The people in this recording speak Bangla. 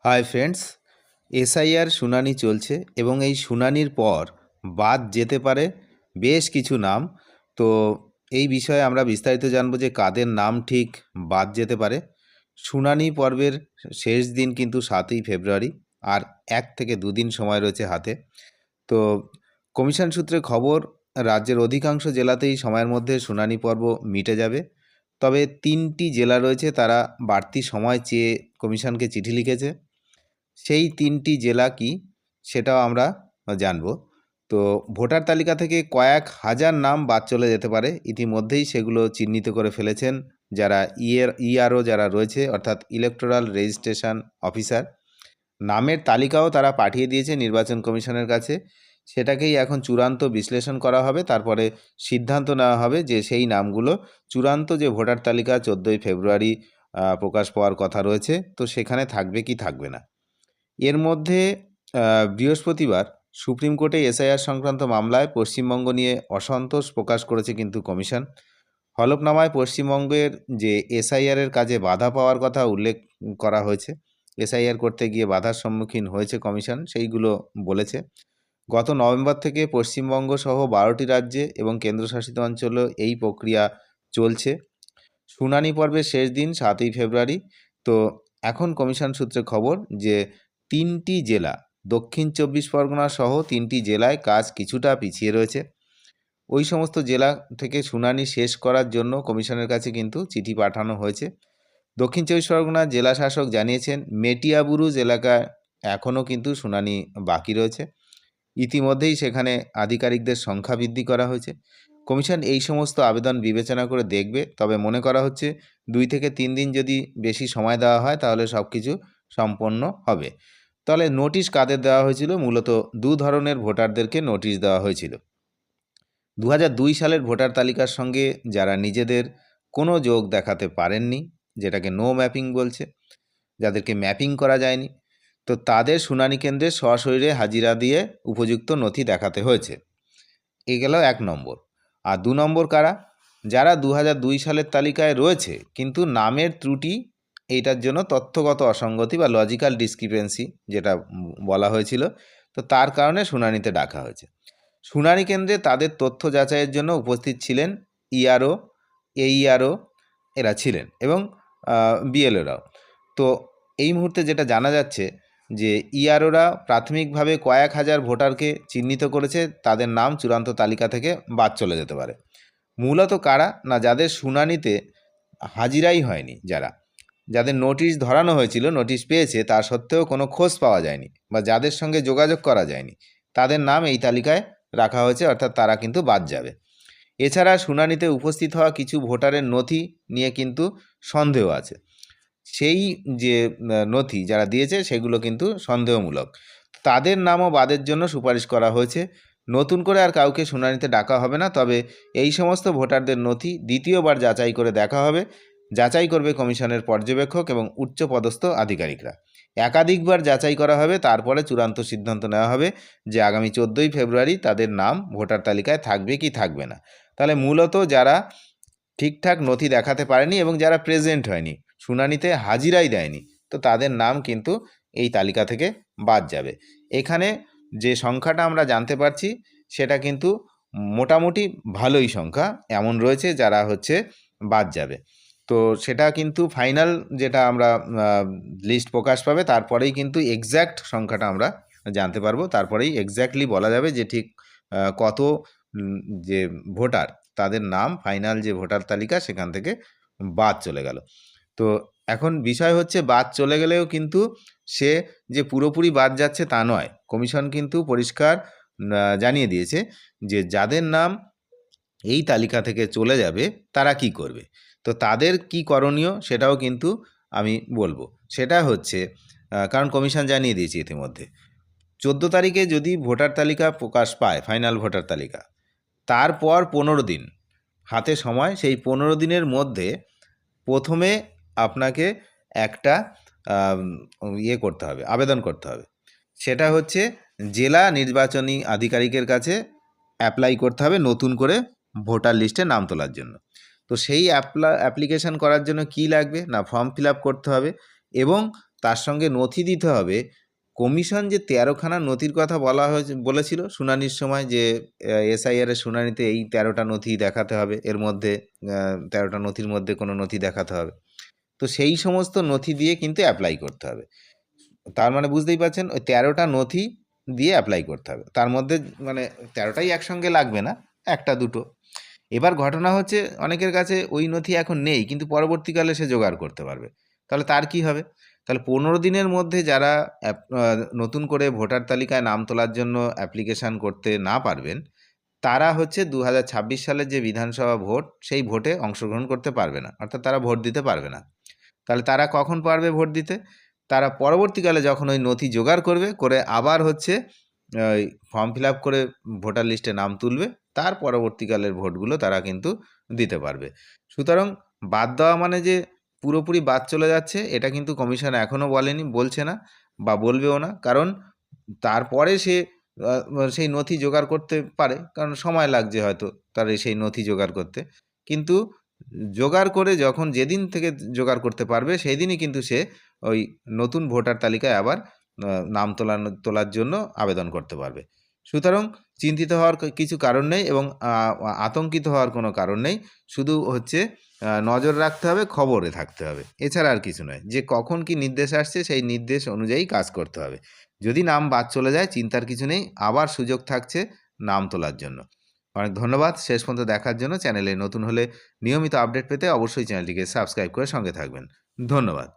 হাই ফ্রেন্ডস, এসআইআর শুনানি চলছে এবং এই শুনানির পর বাদ যেতে পারে বেশ কিছু নাম। তো এই বিষয়ে আমরা বিস্তারিত জানবো যে কাদের নাম ঠিক বাদ যেতে পারে। শুনানি পর্বের শেষ দিন কিন্তু 7ই ফেব্রুয়ারি, আর 1 থেকে 2 দিন সময় রয়েছে হাতে। তো কমিশন সূত্রে খবর, রাজ্যের অধিকাংশ জেলাতেই সময়ের মধ্যে শুনানি পর্ব মিটে যাবে। তবে 3টি জেলা রয়েছে, তারা বাড়তি সময় চেয়ে কমিশনকে চিঠি লিখেছে। সেই 3টি জেলা কি সেটাও আমরা জানব। তো ভোটার তালিকা থেকে কয়েক হাজার নাম বাদ চলে যেতে পারে, ইতিমধ্যেই সেগুলো চিহ্নিত করে ফেলেছেন যারা ইআরও যারা রয়েছে, অর্থাৎ ইলেকটোরাল রেজিস্ট্রেশন অফিসার। নামের তালিকাও তারা পাঠিয়ে দিয়েছে নির্বাচন কমিশনের কাছে। সেটাকেই এখন চূড়ান্ত বিশ্লেষণ করা হবে, তারপরে সিদ্ধান্ত নেওয়া হবে যে সেই নামগুলো চূড়ান্ত যে ভোটার তালিকা 14ই ফেব্রুয়ারি প্রকাশ পাওয়ার কথা রয়েছে, তো সেখানে থাকবে কি থাকবে না। এর মধ্যে বৃহস্পতিবার সুপ্রিম কোর্টে এসআইআর সংক্রান্ত মামলায় পশ্চিমবঙ্গ নিয়ে অসন্তোষ প্রকাশ করেছে কিন্তু কমিশন। হলফনামায় পশ্চিমবঙ্গের যে এসআইআরের কাজে বাধা পাওয়ার কথা উল্লেখ করা হয়েছে, এসআইআর করতে গিয়ে বাধার সম্মুখীন হয়েছে কমিশন, সেইগুলো বলেছে। গত নভেম্বর থেকে পশ্চিমবঙ্গ সহ 12টি রাজ্যে এবং কেন্দ্রশাসিত অঞ্চলেও এই প্রক্রিয়া চলছে। শুনানি পর্বের শেষ দিন 7ই ফেব্রুয়ারি। তো এখন কমিশন সূত্রে খবর যে 3টি জেলা, দক্ষিণ 24 পরগনা সহ 3টি জেলায় কাজ কিছুটা পিছিয়ে রয়েছে। ওই সমস্ত জেলা থেকে শুনানি শেষ করার জন্য কমিশনের কাছে কিন্তু চিঠি পাঠানো হয়েছে। দক্ষিণ 24 পরগনার জেলা শাসক জানিয়েছেন মেটিয়াবুরুজ এলাকায় এখনও কিন্তু শুনানি বাকি রয়েছে। ইতিমধ্যেই সেখানে আধিকারিকদের সংখ্যা বৃদ্ধি করা হয়েছে। কমিশন এই সমস্ত আবেদন বিবেচনা করে দেখবে, তবে মনে করা হচ্ছে 2 থেকে 3 দিন যদি বেশি সময় দেওয়া হয় তাহলে সব কিছু সম্পন্ন হবে। তাহলে নোটিশ কাদের দেওয়া হয়েছিল? মূলত 2 ধরনের ভোটারদেরকে নোটিশ দেওয়া হয়েছিল। 2002 সালের ভোটার তালিকার সঙ্গে যারা নিজেদের কোনো যোগ দেখাতে পারেননি, যেটাকে নো ম্যাপিং বলছে, যাদেরকে ম্যাপিং করা যায়নি, তো তাদের শুনানি কেন্দ্রে সশরীরে হাজিরা দিয়ে উপযুক্ত নথি দেখাতে হয়েছে। এ গেল 1 নম্বর। আর 2 নম্বর কারা? যারা 2002 সালের তালিকায় রয়েছে কিন্তু নামের ত্রুটি, এইটার জন্য তথ্যগত অসঙ্গতি বা লজিক্যাল ডিসক্রিপেন্সি যেটা বলা হয়েছিল, তো তার কারণে শুনানিতে ডাকা হয়েছে। শুনানি কেন্দ্রে তাদের তথ্য যাচাইয়ের জন্য উপস্থিত ছিলেন ইআরও, এইআরও এরা ছিলেন এবং বিএলওরাও। তো এই মুহূর্তে যেটা জানা যাচ্ছে যে ইআরওরা প্রাথমিকভাবে কয়েক হাজার ভোটারকে চিহ্নিত করেছে, তাদের নাম চূড়ান্ত তালিকা থেকে বাদ চলে যেতে পারে। মূলত কারা? না, যাদের শুনানিতে হাজিরাই হয়নি, যাদের নোটিশ ধরানো হয়েছিল, নোটিশ পেয়েছে, তা সত্ত্বেও কোনো খোঁজ পাওয়া যায়নি বা যাদের সঙ্গে যোগাযোগ করা যায়নি, তাদের নাম এই তালিকায় রাখা হয়েছে, অর্থাৎ তারা কিন্তু বাদ যাবে। এছাড়া শুনানিতে উপস্থিত হওয়া কিছু ভোটারের নথি নিয়ে কিন্তু সন্দেহ আছে। সেই যে নথি যারা দিয়েছে সেগুলো কিন্তু সন্দেহমূলক, তাদের নামও বাদের জন্য সুপারিশ করা হয়েছে। নতুন করে আর কাউকে শুনানিতে ডাকা হবে না, তবে এই সমস্ত ভোটারদের নথি দ্বিতীয়বার যাচাই করে দেখা হবে। যাচাই করবে কমিশনের পর্যবেক্ষক এবং উচ্চপদস্থ আধিকারিকরা। একাধিকবার যাচাই করা হবে, তারপরে চূড়ান্ত সিদ্ধান্ত নেওয়া হবে যে আগামী 14ই ফেব্রুয়ারি তাদের নাম ভোটার তালিকায় থাকবে কি থাকবে না। তাহলে মূলত যারা ঠিকঠাক নথি দেখাতে পারেনি এবং যারা প্রেজেন্ট হয়নি, শুনানিতে হাজিরাই দেয়নি, তো তাদের নাম কিন্তু এই তালিকা থেকে বাদ যাবে। এখানে যে সংখ্যাটা আমরা জানতে পারছি সেটা কিন্তু মোটামুটি ভালোই সংখ্যা এমন রয়েছে যারা বাদ যাবে। তো সেটা কিন্তু ফাইনাল যেটা আমরা লিস্ট প্রকাশ পাবে, তারপরেই কিন্তু এক্স্যাক্ট সংখ্যাটা আমরা জানতে পারবো, তারপরেই এক্স্যাক্টলি বলা যাবে যে ঠিক কত যে ভোটার, তাদের নাম ফাইনাল যে ভোটার তালিকা সেখান থেকে বাদ চলে গেল। তো এখন বিষয় হচ্ছে, বাদ চলে গেলেও কিন্তু সে যে পুরোপুরি বাদ যাচ্ছে তা নয়। কমিশন কিন্তু পরিষ্কার জানিয়ে দিয়েছে যে যাদের নাম এই তালিকা থেকে চলে যাবে তারা কি করবে। তো তাদের কি করণীয় সেটাও কিন্তু আমি বলবো। সেটা হচ্ছে, কারণ কমিশন জানিয়ে দিয়েছে ইতিমধ্যে 14 তারিখে যদি ভোটার তালিকা প্রকাশ পায়, ফাইনাল ভোটার তালিকা, তারপর 15 দিন হাতে সময়। সেই 15 দিনের মধ্যে প্রথমে আপনাকে একটা করতে হবে, আবেদন করতে হবে। সেটা হচ্ছে জেলা নির্বাচনী আধিকারিকের কাছে অ্যাপ্লাই করতে হবে নতুন করে ভোটার লিস্টে নাম তোলার জন্য। তো সেই অ্যাপ্লিকেশন করার জন্য কি লাগবে? না, ফর্ম ফিল আপ করতে হবে এবং তার সঙ্গে নথি দিতে হবে। কমিশন যে 13খানা নথির কথা বলেছিল শুনানির সময় যে এসআইআর এর শুনানিতে এই 13টা নথি দেখাতে হবে, এর মধ্যে 13টা নথির মধ্যে কোনো নথি দেখাতে হবে। তো সেই সমস্ত নথি দিয়ে কিন্তু অ্যাপ্লাই করতে হবে। তার মানে বুঝতেই পারছেন ওই 13টা নথি দিয়ে অ্যাপ্লাই করতে হবে। তার মধ্যে মানে 13টাই একসঙ্গে লাগবে না, একটা দুটো। এবার ঘটনা হচ্ছে অনেকের কাছে ওই নথি এখন নেই, কিন্তু পরবর্তীকালে সে জোগাড় করতে পারবে। তাহলে তার কি হবে? তাহলে 15 দিনের মধ্যে যারা নতুন করে ভোটার তালিকায় নাম তোলার জন্য অ্যাপ্লিকেশান করতে না পারবেন, তারা হচ্ছে 2026 সালের যে বিধানসভা ভোট, সেই ভোটে অংশগ্রহণ করতে পারবে না, অর্থাৎ তারা ভোট দিতে পারবে না। তাহলে তারা কখন পারবে ভোট দিতে? তারা পরবর্তীকালে যখন ওই নথি জোগাড় করবে, করে আবার হচ্ছে ওই ফর্ম ফিল আপ করে ভোটার লিস্টে নাম তুলবে, তার পরবর্তীকালের ভোটগুলো তারা কিন্তু দিতে পারবে। সুতরাং বাদ দেওয়া মানে যে পুরোপুরি বাদ চলে যাচ্ছে, এটা কিন্তু কমিশন এখনও বলছে না বা বলবেও না। কারণ তারপরে সে সেই নথি জোগাড় করতে পারে, কারণ সময় লাগছে হয়তো তার সেই নথি জোগাড় করতে। কিন্তু জোগাড় করে যখন যেদিন থেকে জোগাড় করতে পারবে, সেই দিনই কিন্তু সে ওই নতুন ভোটার তালিকায় আবার নাম তোলার জন্য আবেদন করতে পারবে। সুতরাং চিন্তিত হওয়ার কিছু কারণ নেই এবং আতঙ্কিত হওয়ার কোনো কারণ নেই। শুধু হচ্ছে নজর রাখতে হবে, খবরে থাকতে হবে, এছাড়া আর কিছু নয়। যে কখন কি নির্দেশ আসছে সেই নির্দেশ অনুযায়ী কাজ করতে হবে। যদি নাম বাদ চলে যায় চিন্তার কিছু নেই, আবার সুযোগ থাকছে নাম তোলার জন্য। অনেক ধন্যবাদ শেষ পর্যন্ত দেখার জন্য। চ্যানেলে নতুন হলে নিয়মিত আপডেট পেতে অবশ্যই চ্যানেলটিকে সাবস্ক্রাইব করে সঙ্গে থাকবেন। ধন্যবাদ।